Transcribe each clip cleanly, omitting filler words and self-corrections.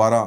12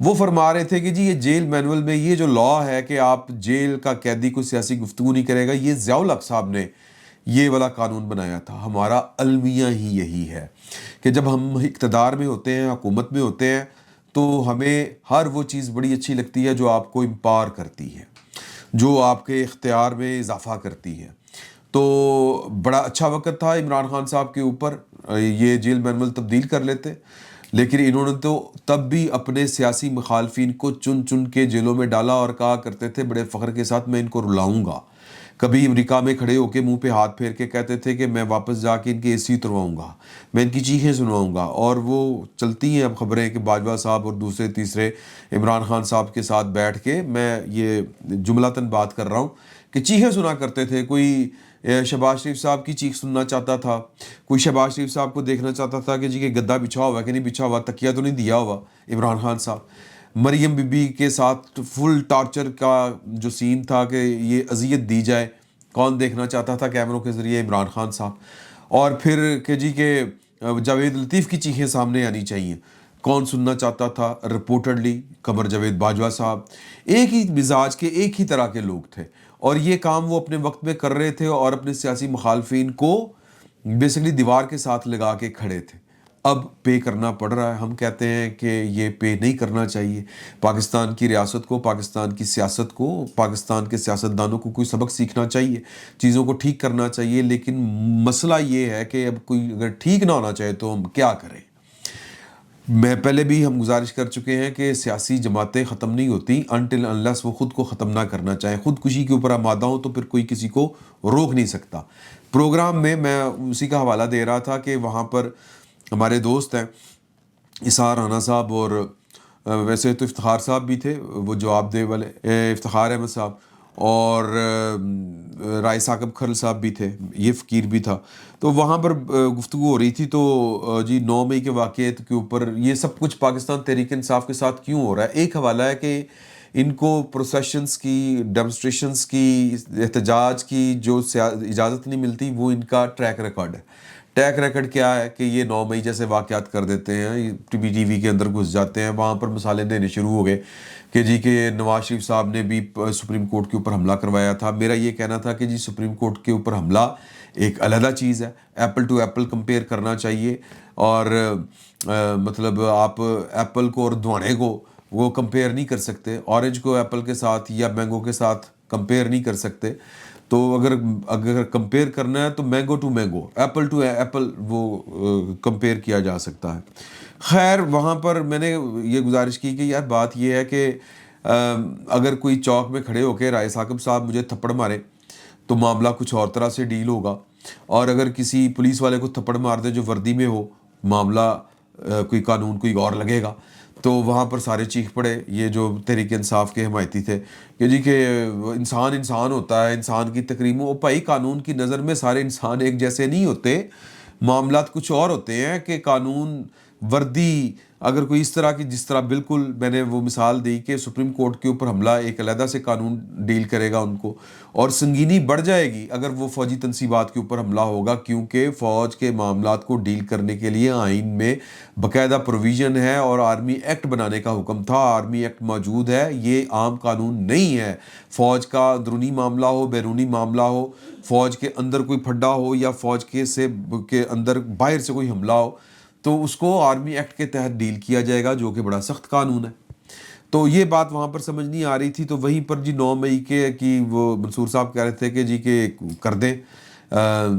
وہ فرما رہے تھے کہ جی یہ جیل مینول میں یہ جو لا ہے کہ آپ جیل کا قیدی کو سیاسی گفتگو نہیں کرے گا، یہ ضیاء الحق صاحب نے یہ والا قانون بنایا تھا۔ ہمارا المیہ ہی یہی ہے کہ جب ہم اقتدار میں ہوتے ہیں، حکومت میں ہوتے ہیں، تو ہمیں ہر وہ چیز بڑی اچھی لگتی ہے جو آپ کو امپاور کرتی ہے، جو آپ کے اختیار میں اضافہ کرتی ہے۔ تو بڑا اچھا وقت تھا عمران خان صاحب کے اوپر یہ جیل مینول تبدیل کر لیتے، لیکن انہوں نے تو تب بھی اپنے سیاسی مخالفین کو چن چن کے جیلوں میں ڈالا اور کہا کرتے تھے بڑے فخر کے ساتھ میں ان کو رلاؤں گا۔ کبھی امریکہ میں کھڑے ہو کے منہ پہ ہاتھ پھیر کے کہتے تھے کہ میں واپس جا کے ان کے اے سی اترواؤں گا، میں ان کی چیخیں سنواؤں گا، اور وہ چلتی ہیں اب خبریں کہ باجوہ صاحب اور دوسرے تیسرے عمران خان صاحب کے ساتھ بیٹھ کے، میں یہ جملتاً بات کر رہا ہوں، کہ چیخیں سنا کرتے تھے۔ کوئی شہباز شریف صاحب کی چیخ سننا چاہتا تھا، کوئی شہباز شریف صاحب کو دیکھنا چاہتا تھا کہ جی کہ گدا بچھا ہوا ہے کہ نہیں بچھا ہوا، تکیہ تو نہیں دیا ہوا عمران خان صاحب۔ مریم بی بی کے ساتھ فل ٹارچر کا جو سین تھا کہ یہ اذیت دی جائے، کون دیکھنا چاہتا تھا کیمروں کے ذریعے؟ عمران خان صاحب۔ اور پھر کہ جی کہ جاوید لطیف کی چیخیں سامنے آنی چاہیے، کون سننا چاہتا تھا؟ رپورٹڈلی قمر جاوید باجوہ صاحب۔ ایک ہی مزاج کے، ایک ہی طرح کے لوگ تھے، اور یہ کام وہ اپنے وقت میں کر رہے تھے اور اپنے سیاسی مخالفین کو بیسکلی دیوار کے ساتھ لگا کے کھڑے تھے۔ اب پے کرنا پڑ رہا ہے۔ ہم کہتے ہیں کہ یہ پے نہیں کرنا چاہیے۔ پاکستان کی ریاست کو، پاکستان کی سیاست کو، پاکستان کے سیاستدانوں کو کوئی سبق سیکھنا چاہیے، چیزوں کو ٹھیک کرنا چاہیے، لیکن مسئلہ یہ ہے کہ اب کوئی اگر ٹھیک نہ ہونا چاہے تو ہم کیا کریں؟ میں پہلے بھی ہم گزارش کر چکے ہیں کہ سیاسی جماعتیں ختم نہیں ہوتی انٹل انلیس وہ خود کو ختم نہ کرنا چاہیں۔ خودکشی کے اوپر آمادہ ہوں تو پھر کوئی کسی کو روک نہیں سکتا۔ پروگرام میں اسی کا حوالہ دے رہا تھا کہ وہاں پر ہمارے دوست ہیں اسحار رانا صاحب، اور ویسے تو افتخار صاحب بھی تھے، وہ جواب دہ والے، افتخار احمد صاحب، اور رائے ثاقب کھرل صاحب بھی تھے، یہ فقیر بھی تھا۔ تو وہاں پر گفتگو ہو رہی تھی، تو جی 9 مئی کے واقعات کے اوپر یہ سب کچھ پاکستان تحریک انصاف کے ساتھ کیوں ہو رہا ہے؟ ایک حوالہ ہے کہ ان کو پروسیشنز کی، ڈیمونسٹریشنز کی، احتجاج کی جو اجازت نہیں ملتی، وہ ان کا ٹریک ریکارڈ ہے۔ ٹریک ریکارڈ کیا ہے کہ یہ 9 مئی جیسے واقعات کر دیتے ہیں، ٹی وی کے اندر گھس جاتے ہیں، وہاں پر مثالیں دینے شروع ہو گئے کہ جی کہ نواز شریف صاحب نے بھی سپریم کورٹ کے اوپر حملہ کروایا تھا۔ میرا یہ کہنا تھا کہ جی سپریم کورٹ کے اوپر حملہ ایک علیحدہ چیز ہے، ایپل ٹو ایپل کمپیئر کرنا چاہیے، اور مطلب آپ ایپل کو اور دوانے کو وہ کمپیئر نہیں کر سکتے، اورنج کو ایپل کے ساتھ یا مینگو کے ساتھ کمپیئر نہیں کر سکتے۔ تو اگر کمپیئر کرنا ہے تو mango to mango, apple to apple وہ کمپیئر کیا جا سکتا ہے۔ خیر، وہاں پر میں نے یہ گزارش کی کہ یار بات یہ ہے کہ اگر کوئی چوک میں کھڑے ہو کے رائے ثاقب صاحب مجھے تھپڑ مارے تو معاملہ کچھ اور طرح سے ڈیل ہوگا، اور اگر کسی پولیس والے کو تھپڑ مار دے جو وردی میں ہو، معاملہ کوئی قانون کوئی اور لگے گا۔ تو وہاں پر سارے چیخ پڑے، یہ جو تحریک انصاف کے حمایتی تھے، کہ جی کہ انسان انسان ہوتا ہے، انسان کی تکریم ہو۔ بھائی قانون کی نظر میں سارے انسان ایک جیسے نہیں ہوتے، معاملات کچھ اور ہوتے ہیں کہ قانون وردی اگر کوئی اس طرح کی، جس طرح بالکل میں نے وہ مثال دی کہ سپریم کورٹ کے اوپر حملہ ایک علیحدہ سے قانون ڈیل کرے گا ان کو، اور سنگینی بڑھ جائے گی اگر وہ فوجی تنصیبات کے اوپر حملہ ہوگا، کیونکہ فوج کے معاملات کو ڈیل کرنے کے لیے آئین میں باقاعدہ پروویژن ہے، اور آرمی ایکٹ بنانے کا حکم تھا، آرمی ایکٹ موجود ہے، یہ عام قانون نہیں ہے۔ فوج کا اندرونی معاملہ ہو، بیرونی معاملہ ہو، فوج کے اندر کوئی پھڈا ہو یا فوج کے اندر باہر سے کوئی حملہ ہو، تو اس کو آرمی ایکٹ کے تحت ڈیل کیا جائے گا، جو کہ بڑا سخت قانون ہے۔ تو یہ بات وہاں پر سمجھ نہیں آ رہی تھی، تو وہیں پر جی 9 مئی کی وہ منصور صاحب کہہ رہے تھے کہ جی کہ کر دیں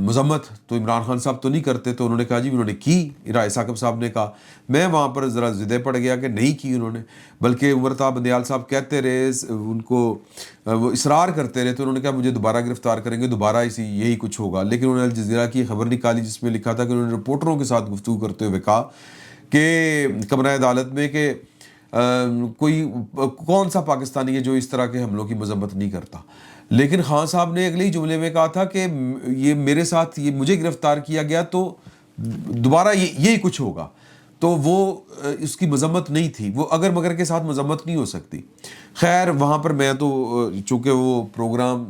مذمت، تو عمران خان صاحب تو نہیں کرتے، تو انہوں نے کہا جی انہوں نے کی، رائے ثاقب صاحب نے کہا۔ میں وہاں پر ذرا ضدے پڑ گیا کہ نہیں کی انہوں نے، بلکہ عمر طاہر بندیال صاحب کہتے رہے، ان کو وہ اصرار کرتے رہے، تو انہوں نے کہا مجھے دوبارہ گرفتار کریں گے، دوبارہ یہی کچھ ہوگا۔ لیکن انہوں نے الجزیرہ کی خبر نکالی جس میں لکھا تھا کہ انہوں نے رپورٹروں کے ساتھ گفتگو کرتے ہوئے کہا کہ کمرہ عدالت میں کہ کوئی کون سا پاکستانی ہے جو اس طرح کے حملوں کی مذمت نہیں کرتا۔ لیکن خان صاحب نے اگلے جملے میں کہا تھا کہ یہ میرے ساتھ، یہ مجھے گرفتار کیا گیا تو دوبارہ یہی کچھ ہوگا، تو وہ اس کی مذمت نہیں تھی، وہ اگر مگر کے ساتھ مذمت نہیں ہو سکتی۔ خیر، وہاں پر میں تو چونکہ وہ پروگرام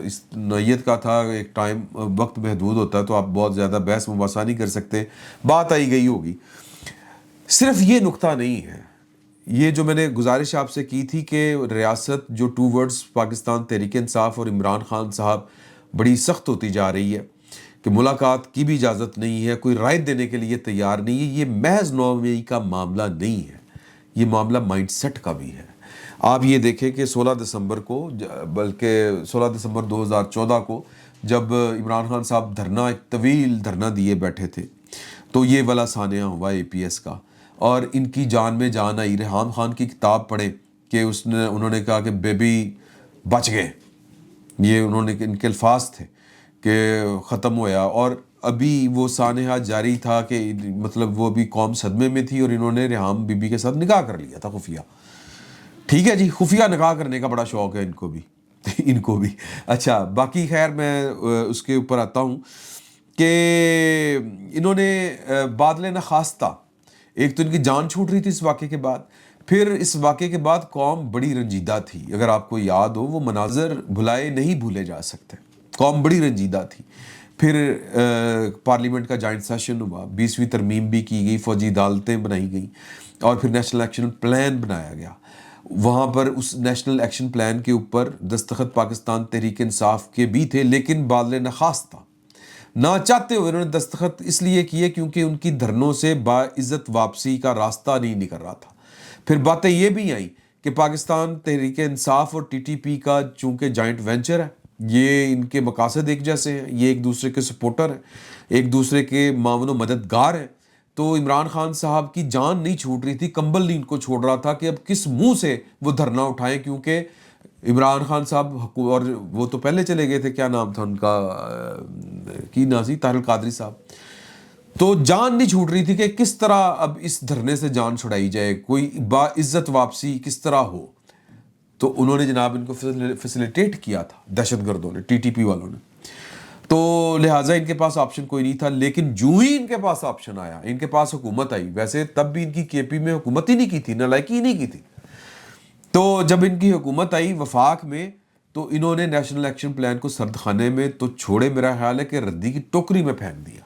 اس نوعیت کا تھا، ایک ٹائم وقت محدود ہوتا ہے، تو آپ بہت زیادہ بحث مباحثہ نہیں کر سکتے، بات آئی گئی ہوگی۔ صرف یہ نقطہ نہیں ہے، یہ جو میں نے گزارش آپ سے کی تھی کہ ریاست جو ٹو ورڈز پاکستان تحریک انصاف اور عمران خان صاحب بڑی سخت ہوتی جا رہی ہے کہ ملاقات کی بھی اجازت نہیں ہے، کوئی رائے دینے کے لیے تیار نہیں ہے، یہ محض 9 مئی کا معاملہ نہیں ہے، یہ معاملہ مائنڈ سیٹ کا بھی ہے۔ آپ یہ دیکھیں کہ 16 دسمبر کو، بلکہ 16 دسمبر 2014 کو جب عمران خان صاحب دھرنا، ایک طویل دھرنا دیے بیٹھے تھے، تو یہ والا سانحہ ہوا اے پی ایس کا، اور ان کی جان میں جان آئی۔ ریحام خان کی کتاب پڑھیں کہ انہوں نے کہا کہ بیبی بچ گئے، یہ ان کے الفاظ تھے کہ ختم ہویا، اور ابھی وہ سانحہ جاری تھا کہ مطلب وہ بھی قوم صدمے میں تھی، اور انہوں نے ریحام بی بی کے ساتھ نکاح کر لیا تھا خفیہ۔ ٹھیک ہے جی، خفیہ نکاح کرنے کا بڑا شوق ہے ان کو بھی اچھا، باقی خیر میں اس کے اوپر آتا ہوں کہ انہوں نے بادل نخواستہ، ایک تو ان کی جان چھوٹ رہی تھی اس واقعے کے بعد، پھر اس واقعے کے بعد قوم بڑی رنجیدہ تھی۔ اگر آپ کو یاد ہو، وہ مناظر بھلائے نہیں بھولے جا سکتے، قوم بڑی رنجیدہ تھی۔ پھر پارلیمنٹ کا جوائنٹ سیشن ہوا، 20ویں ترمیم بھی کی گئی، فوجی عدالتیں بنائی گئیں، اور پھر نیشنل ایکشن پلان بنایا گیا۔ وہاں پر اس نیشنل ایکشن پلان کے اوپر دستخط پاکستان تحریک انصاف کے بھی تھے، لیکن بادل نخواست تھا، نہ چاہتے ہوئے انہوں نے دستخط اس لیے کیے کیونکہ ان کی دھرنوں سے باعزت واپسی کا راستہ نہیں نکل رہا تھا۔ پھر باتیں یہ بھی آئیں کہ پاکستان تحریک انصاف اور ٹی ٹی پی کا چونکہ جوائنٹ وینچر ہے، یہ ان کے مقاصد ایک جیسے ہیں، یہ ایک دوسرے کے سپورٹر ہیں، ایک دوسرے کے معاون و مددگار ہیں، تو عمران خان صاحب کی جان نہیں چھوٹ رہی تھی، کمبل نہیں ان کو چھوڑ رہا تھا کہ اب کس منہ سے وہ دھرنا اٹھائیں، کیونکہ عمران خان صاحب اور وہ تو پہلے چلے گئے تھے، کیا نام تھا ان کا، کی ناسی طاہر القادری صاحب، تو جان نہیں چھوٹ رہی تھی کہ کس طرح اب اس دھرنے سے جان چھڑائی جائے، کوئی باعزت واپسی کس طرح ہو۔ تو انہوں نے جناب ان کو فیسیلیٹیٹ کیا تھا، دہشت گردوں نے، ٹی ٹی پی والوں نے، تو لہٰذا ان کے پاس آپشن کوئی نہیں تھا۔ لیکن جو ہی ان کے پاس آپشن آیا، ان کے پاس حکومت آئی، ویسے تب بھی ان کی کے پی میں حکومت ہی نہیں کی تھی، نالائکی ہی نہیں کی تھی، تو جب ان کی حکومت آئی وفاق میں، تو انہوں نے نیشنل ایکشن پلان کو سرد خانے میں تو چھوڑے، میرا خیال ہے کہ ردی کی ٹوکری میں پھینک دیا۔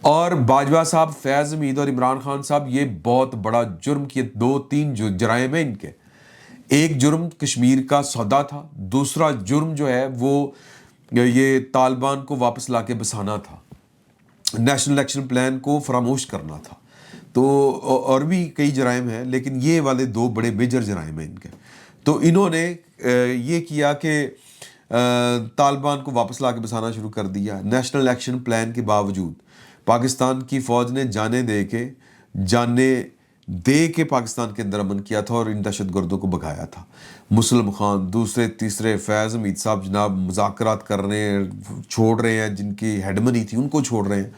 اور باجوہ صاحب، فیض حمید اور عمران خان صاحب، یہ بہت بڑا جرم کیے، 2-3 جرائم ہیں ان کے۔ ایک جرم کشمیر کا سودا تھا، دوسرا جرم جو ہے وہ یہ طالبان کو واپس لا کے بسانا تھا، نیشنل ایکشن پلان کو فراموش کرنا تھا، تو اور بھی کئی جرائم ہیں، لیکن یہ والے 2 بڑے میجر جرائم ہیں ان کے۔ تو انہوں نے یہ کیا کہ طالبان کو واپس لا کے بسانا شروع کر دیا۔ نیشنل ایکشن پلان کے باوجود پاکستان کی فوج نے جانیں دے کے پاکستان کے اندر امن کیا تھا اور ان دہشت گردوں کو بھگایا تھا۔ مسلم خان، دوسرے تیسرے، فیض حمید صاحب جناب مذاکرات کر رہے ہیں، چھوڑ رہے ہیں، جن کی ہیڈ منی تھی ان کو چھوڑ رہے ہیں۔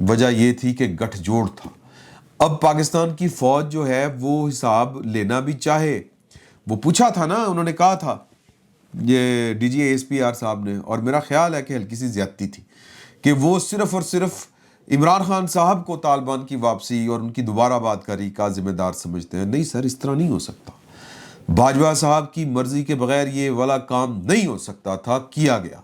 وجہ یہ تھی کہ گٹھ جوڑ تھا۔ اب پاکستان کی فوج جو ہے وہ حساب لینا بھی چاہے، وہ پوچھا تھا نا، انہوں نے کہا تھا یہ D G A S P R صاحب نے، اور میرا خیال ہے کہ ہلکی سی زیادتی تھی، کہ وہ صرف اور صرف عمران خان صاحب کو طالبان کی واپسی اور ان کی دوبارہ بات کاری کا ذمہ دار سمجھتے ہیں۔ نہیں سر، اس طرح نہیں ہو سکتا، باجوہ صاحب کی مرضی کے بغیر یہ والا کام نہیں ہو سکتا تھا، کیا گیا۔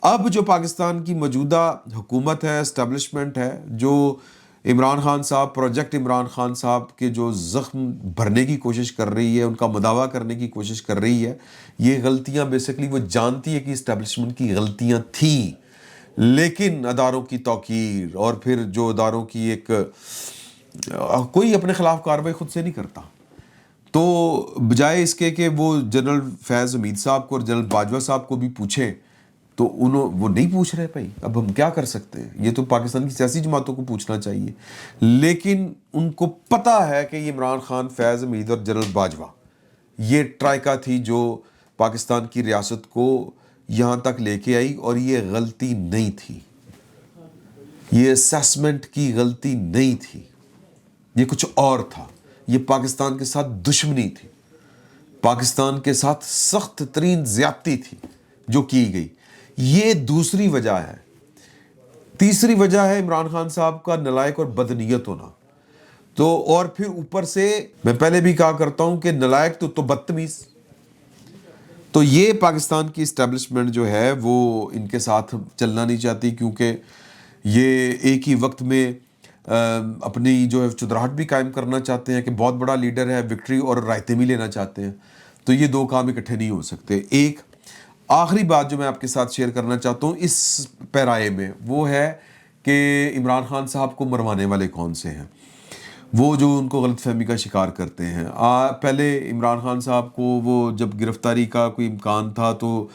اب جو پاکستان کی موجودہ حکومت ہے، اسٹیبلشمنٹ ہے، جو عمران خان صاحب، پروجیکٹ عمران خان صاحب کے جو زخم بھرنے کی کوشش کر رہی ہے، ان کا مداوع کرنے کی کوشش کر رہی ہے، یہ غلطیاں بیسیکلی وہ جانتی ہے کہ اسٹیبلشمنٹ کی غلطیاں تھیں، لیکن اداروں کی توقیر اور پھر جو اداروں کی ایک کوئی اپنے خلاف کارروائی خود سے نہیں کرتا، تو بجائے اس کے کہ وہ جنرل فیض حمید صاحب کو اور جنرل باجوہ صاحب کو بھی پوچھیں، تو وہ نہیں پوچھ رہے۔ بھائی اب ہم کیا کر سکتے ہیں، یہ تو پاکستان کی سیاسی جماعتوں کو پوچھنا چاہیے، لیکن ان کو پتہ ہے کہ یہ عمران خان، فیض حمید اور جنرل باجوہ یہ ٹرائکا تھی جو پاکستان کی ریاست کو یہاں تک لے کے آئی، اور یہ غلطی نہیں تھی، یہ اسیسمنٹ کی غلطی نہیں تھی، یہ کچھ اور تھا، یہ پاکستان کے ساتھ دشمنی تھی، پاکستان کے ساتھ سخت ترین زیادتی تھی جو کی گئی۔ یہ دوسری وجہ ہے۔ تیسری وجہ ہے عمران خان صاحب کا نالائق اور بدنیت ہونا، تو اور پھر اوپر سے میں پہلے بھی کہا کرتا ہوں کہ نالائق تو بدتمیز، تو یہ پاکستان کی اسٹیبلشمنٹ جو ہے وہ ان کے ساتھ چلنا نہیں چاہتی، کیونکہ یہ ایک ہی وقت میں اپنی جو ہے چودراہٹ بھی قائم کرنا چاہتے ہیں کہ بہت بڑا لیڈر ہے، وکٹری اور رائتے بھی لینا چاہتے ہیں، تو یہ دو کام اکٹھے نہیں ہو سکتے۔ ایک آخری بات جو میں آپ کے ساتھ شیئر کرنا چاہتا ہوں اس پیرائے میں، وہ ہے کہ عمران خان صاحب کو مروانے والے کون سے ہیں، وہ جو ان کو غلط فہمی کا شکار کرتے ہیں۔ پہلے عمران خان صاحب کو وہ جب گرفتاری کا کوئی امکان تھا تو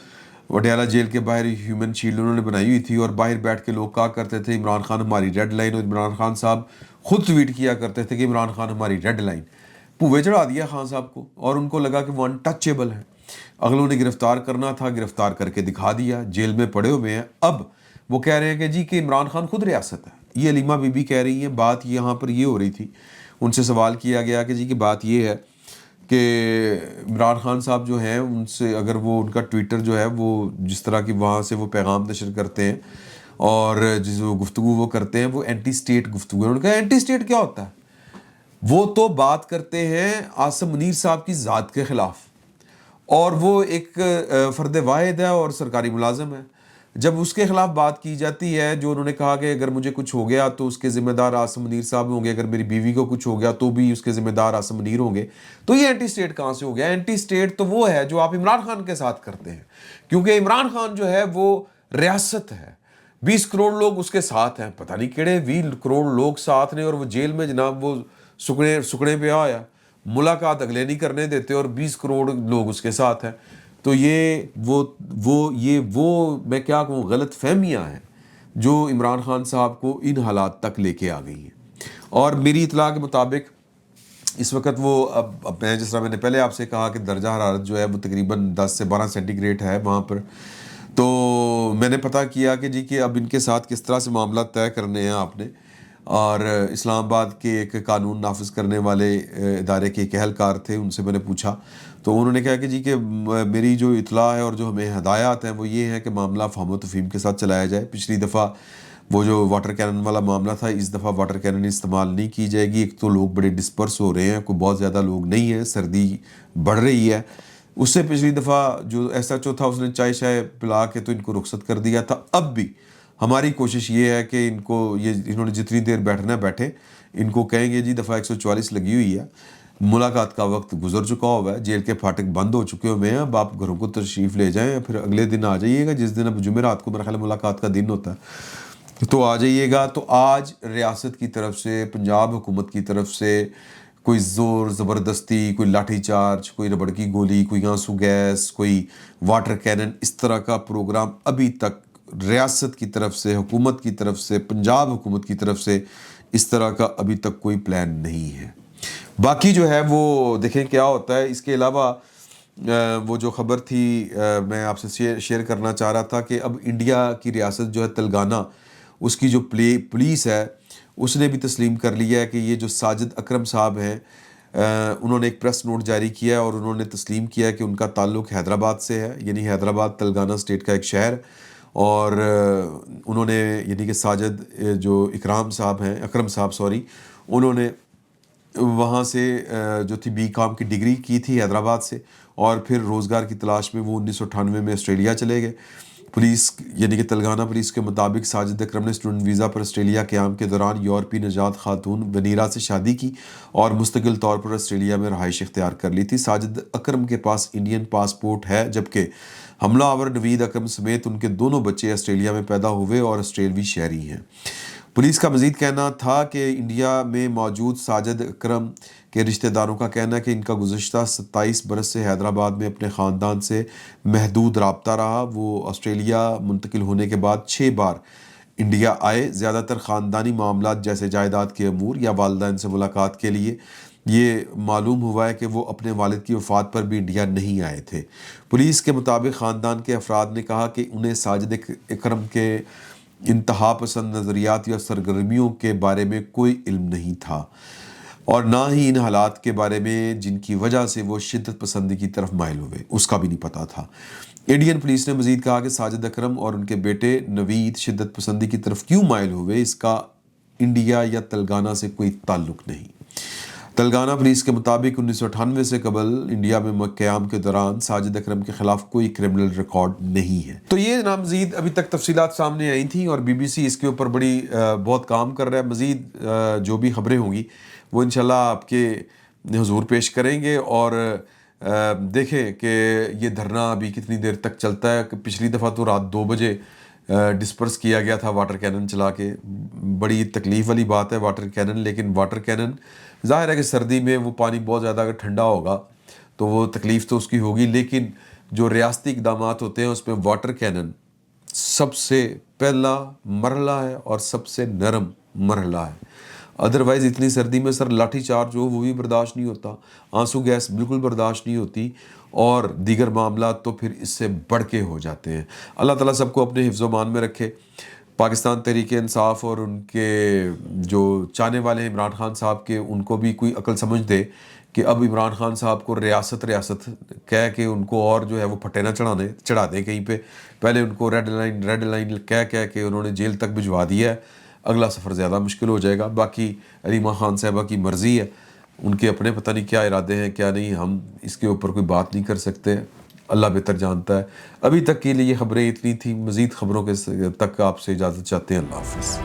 وڈیالہ جیل کے باہر ہیومن شیلڈ انہوں نے بنائی ہوئی تھی، اور باہر بیٹھ کے لوگ کہا کرتے تھے عمران خان ہماری ریڈ لائن، اور عمران خان صاحب خود ٹویٹ کیا کرتے تھے کہ عمران خان ہماری ریڈ لائن۔ پوے چڑھا دیا خان صاحب کو، اور ان کو لگا کہ وہ انٹچیبل ہے۔ اگلوں نے گرفتار کرنا تھا، گرفتار کر کے دکھا دیا، جیل میں پڑے ہوئے ہیں۔ اب وہ کہہ رہے ہیں کہ جی کہ عمران خان خود ریاست ہے۔ یہ علیمہ بی بی کہہ رہی ہیں، بات یہاں پر یہ ہو رہی تھی، ان سے سوال کیا گیا کہ جی کہ بات یہ ہے کہ عمران خان صاحب جو ہیں ان سے اگر وہ ان کا ٹویٹر جو ہے وہ جس طرح کی وہاں سے وہ پیغام نشر کرتے ہیں اور جس وہ گفتگو وہ کرتے ہیں وہ اینٹی سٹیٹ گفتگو ہے۔ انہوں نے کہا اینٹی سٹیٹ کیا ہوتا ہے؟ وہ تو بات کرتے ہیں عاصم منیر صاحب کی ذات کے خلاف، اور وہ ایک فرد واحد ہے اور سرکاری ملازم ہے۔ جب اس کے خلاف بات کی جاتی ہے، جو انہوں نے کہا کہ اگر مجھے کچھ ہو گیا تو اس کے ذمہ دار عاصم منیر صاحب ہوں گے، اگر میری بیوی کو کچھ ہو گیا تو بھی اس کے ذمہ دار عاصم منیر ہوں گے، تو یہ اینٹی سٹیٹ کہاں سے ہو گیا؟ اینٹی سٹیٹ تو وہ ہے جو آپ عمران خان کے ساتھ کرتے ہیں، کیونکہ عمران خان جو ہے وہ ریاست ہے، 20 کروڑ لوگ اس کے ساتھ ہیں، پتہ نہیں کیڑے 20 کروڑ لوگ ساتھ نے، اور وہ جیل میں جناب وہ سکڑے پہ آیا، ملاقات اگلے نہیں کرنے دیتے، اور 20 کروڑ لوگ اس کے ساتھ ہیں۔ تو یہ وہ میں کیا کہوں غلط فہمیاں ہیں جو عمران خان صاحب کو ان حالات تک لے کے آ گئی ہیں۔ اور میری اطلاع کے مطابق اس وقت وہ اب میں جس طرح میں نے پہلے آپ سے کہا کہ درجہ حرارت جو ہے وہ تقریباً 10 سے 12 سینٹی گریڈ ہے وہاں پر، تو میں نے پتہ کیا کہ جی کہ اب ان کے ساتھ کس طرح سے معاملات طے کرنے ہیں آپ نے۔ اور اسلام آباد کے ایک قانون نافذ کرنے والے ادارے کے ایک اہلکار تھے، ان سے میں نے پوچھا تو انہوں نے کہا کہ جی کہ میری جو اطلاع ہے اور جو ہمیں ہدایات ہیں وہ یہ ہے کہ معاملہ فہم و تفہیم کے ساتھ چلایا جائے۔ پچھلی دفعہ وہ جو واٹر کینن والا معاملہ تھا، اس دفعہ واٹر کینن استعمال نہیں کی جائے گی۔ ایک تو لوگ بڑے ڈسپرس ہو رہے ہیں، کوئی بہت زیادہ لوگ نہیں ہیں، سردی بڑھ رہی ہے۔ اس سے پچھلی دفعہ جو ایس ایچ او تھا اس نے چائے شائے پلا کے تو ان کو رخصت کر دیا تھا۔ اب بھی ہماری کوشش یہ ہے کہ ان کو انہوں نے جتنی دیر بیٹھنا ہے بیٹھے، ان کو کہیں گے جی دفعہ 144 لگی ہوئی ہے، ملاقات کا وقت گزر چکا ہوا ہے، جیل کے پھاٹک بند ہو چکے ہوئے ہیں، اب آپ گھروں کو تشریف لے جائیں، پھر اگلے دن آ جائیے گا جس دن اب جمعرات کو میرا خیال ملاقات کا دن ہوتا ہے، تو آ جائیے گا۔ تو آج ریاست کی طرف سے، پنجاب حکومت کی طرف سے کوئی زور زبردستی، کوئی لاٹھی چارج، کوئی ربڑ کی گولی، کوئی آنسو گیس، کوئی واٹر کینن، اس طرح کا پروگرام ابھی تک ریاست کی طرف سے، حکومت کی طرف سے، پنجاب حکومت کی طرف سے اس طرح کا ابھی تک کوئی پلان نہیں ہے۔ باقی جو ہے وہ دیکھیں کیا ہوتا ہے۔ اس کے علاوہ وہ جو خبر تھی میں آپ سے شیئر کرنا چاہ رہا تھا کہ اب انڈیا کی ریاست جو ہے تلنگانہ، اس کی جو پولیس ہے اس نے بھی تسلیم کر لیا ہے کہ یہ جو ساجد اکرم صاحب ہیں انہوں نے ایک پریس نوٹ جاری کیا اور انہوں نے تسلیم کیا کہ ان کا تعلق حیدرآباد سے ہے، یعنی حیدرآباد تلنگانہ اسٹیٹ کا ایک شہر، اور انہوں نے یعنی کہ ساجد جو اکرم صاحب انہوں نے وہاں سے جو تھی بی کام کی ڈگری کی تھی حیدرآباد سے، اور پھر روزگار کی تلاش میں وہ 1998 میں آسٹریلیا چلے گئے۔ پولیس یعنی کہ تلنگانہ پولیس کے مطابق ساجد اکرم نے اسٹوڈنٹ ویزا پر آسٹریلیا قیام کے دوران یورپی نژاد خاتون ونیرا سے شادی کی اور مستقل طور پر آسٹریلیا میں رہائش اختیار کر لی تھی۔ ساجد اکرم کے پاس انڈین پاسپورٹ ہے، جبکہ حملہ آور نوید اکرم سمیت ان کے دونوں بچے آسٹریلیا میں پیدا ہوئے اور آسٹریلوی شہری ہیں۔ پولیس کا مزید کہنا تھا کہ انڈیا میں موجود ساجد اکرم کے رشتہ داروں کا کہنا ہے کہ ان کا گزشتہ 27 برس سے حیدرآباد میں اپنے خاندان سے محدود رابطہ رہا۔ وہ آسٹریلیا منتقل ہونے کے بعد 6 بار انڈیا آئے، زیادہ تر خاندانی معاملات جیسے جائیداد کے امور یا والدین سے ملاقات کے لیے۔ یہ معلوم ہوا ہے کہ وہ اپنے والد کی وفات پر بھی انڈیا نہیں آئے تھے۔ پولیس کے مطابق خاندان کے افراد نے کہا کہ انہیں ساجد اکرم کے انتہا پسند نظریات یا سرگرمیوں کے بارے میں کوئی علم نہیں تھا، اور نہ ہی ان حالات کے بارے میں جن کی وجہ سے وہ شدت پسندی کی طرف مائل ہوئے، اس کا بھی نہیں پتہ تھا۔ انڈین پولیس نے مزید کہا کہ ساجد اکرم اور ان کے بیٹے نوید شدت پسندی کی طرف کیوں مائل ہوئے، اس کا انڈیا یا تلنگانہ سے کوئی تعلق نہیں۔ تلنگانہ پولیس کے مطابق 1998 سے قبل انڈیا میں قیام کے دوران ساجد اکرم کے خلاف کوئی کرمنل ریکارڈ نہیں ہے. تو یہ مزید ابھی تک تفصیلات سامنے آئی تھیں اور BBC اس کے اوپر بہت کام کر رہا ہے. مزید جو بھی خبریں ہوں گی وہ انشاءاللہ آپ کے حضور پیش کریں گے. اور دیکھیں کہ یہ دھرنا ابھی کتنی دیر تک چلتا ہے. پچھلی دفعہ تو رات 2 بجے ڈسپرس کیا گیا تھا واٹر کینن چلا کے. بڑی تکلیف والی بات ہے واٹر کینن، لیکن واٹر کینن ظاہر ہے کہ سردی میں وہ پانی بہت زیادہ اگر ٹھنڈا ہوگا تو وہ تکلیف تو اس کی ہوگی، لیکن جو ریاستی اقدامات ہوتے ہیں اس میں واٹر کینن سب سے پہلا مرحلہ ہے اور سب سے نرم مرحلہ ہے. ادروائز اتنی سردی میں سر لاٹھی چارج ہو وہ بھی برداشت نہیں ہوتا، آنسو گیس بالکل برداشت نہیں ہوتی، اور دیگر معاملات تو پھر اس سے بڑھ کے ہو جاتے ہیں. اللہ تعالیٰ سب کو اپنے حفظ و امان میں رکھے. پاکستان تحریک انصاف اور ان کے جو چاہنے والے ہیں عمران خان صاحب کے، ان کو بھی کوئی عقل سمجھ دے کہ اب عمران خان صاحب کو ریاست کہہ کے ان کو اور جو ہے وہ پھٹے نہ چڑھا دیں کہیں پہ. پہلے ان کو ریڈ لائن کہہ کے انہوں نے جیل تک بھجوا دیا ہے. اگلا سفر زیادہ مشکل ہو جائے گا. باقی علیمہ خان صاحبہ کی مرضی ہے، ان کے اپنے پتہ نہیں کیا ارادے ہیں کیا نہیں، ہم اس کے اوپر کوئی بات نہیں کر سکتے. اللہ بہتر جانتا ہے. ابھی تک کے لیے خبریں اتنی تھیں. مزید خبروں کے تک آپ سے اجازت چاہتے ہیں. اللہ حافظ.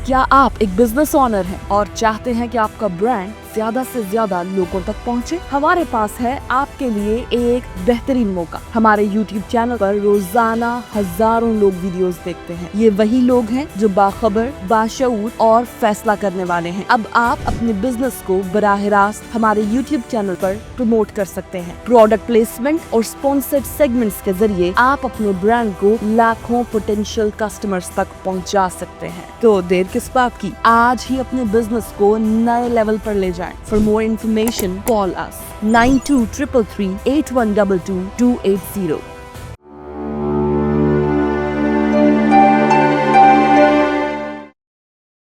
کیا آپ ایک بزنس اونر ہیں اور چاہتے ہیں کہ آپ کا برانڈ زیادہ سے زیادہ لوگوں تک پہنچے؟ ہمارے پاس ہے آپ کے لیے ایک بہترین موقع. ہمارے YouTube چینل پر روزانہ ہزاروں لوگ ویڈیوز دیکھتے ہیں. یہ وہی لوگ ہیں جو باخبر، باشعور اور فیصلہ کرنے والے ہیں. اب آپ اپنے بزنس کو براہ راست ہمارے YouTube چینل پر پروموٹ کر سکتے ہیں. پروڈکٹ پلیسمنٹ اور اسپانسرڈ سیگمنٹس کے ذریعے آپ اپنے برانڈ کو لاکھوں پوٹینشیل کسٹمرز تک پہنچا سکتے ہیں. تو دیر کس بات کی، آج ہی اپنے بزنس کو نئے لیول پر لے جائیں. For more information, call us 9233 8122 280.